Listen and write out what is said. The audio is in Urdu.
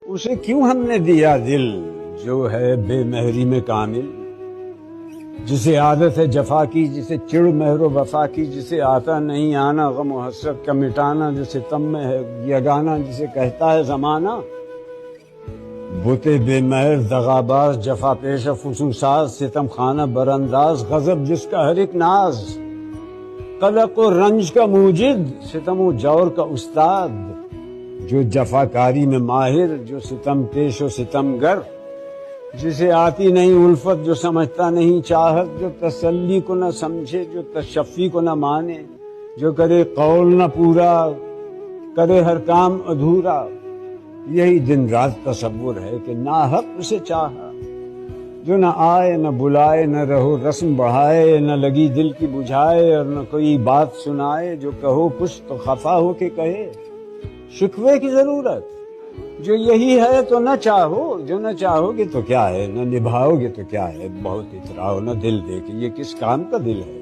اسے کیوں ہم نے دیا دل جو ہے بے مہری میں کامل، جسے عادت ہے جفا کی، جسے چڑ مہر و وفا کی، جسے آتا نہیں آنا غم و حسرت کا مٹانا، جو ستم میں ہے یگانا، جسے کہتا ہے زمانہ بتے بے مہر دغاباز، جفا پیش فسوساز، ستم خانہ برانداز، غضب جس کا ہر ایک ناز، قلق و رنج کا موجد، ستم و جور کا استاد، جو جفا کاری میں ماہر، جو ستم پیش و ستم گر، جسے آتی نہیں الفت، جو سمجھتا نہیں چاہت، جو تسلی کو نہ سمجھے، جو تشفی کو نہ مانے، جو کرے قول نہ پورا، کرے ہر کام ادھورا، یہی دن رات تصور ہے کہ ناحق اسے چاہا، جو نہ آئے نہ بلائے، نہ رہو رسم بڑھائے، نہ لگی دل کی بجھائے، اور نہ کوئی بات سنائے، جو کہو کچھ تو خفا ہو کے کہے، شکوے کی ضرورت جو یہی ہے تو نہ چاہو، جو نہ چاہو گے تو کیا ہے، نہ نبھاؤ گے تو کیا ہے، بہت اتراؤ نہ دل دے کے، یہ کس کام کا دل ہے۔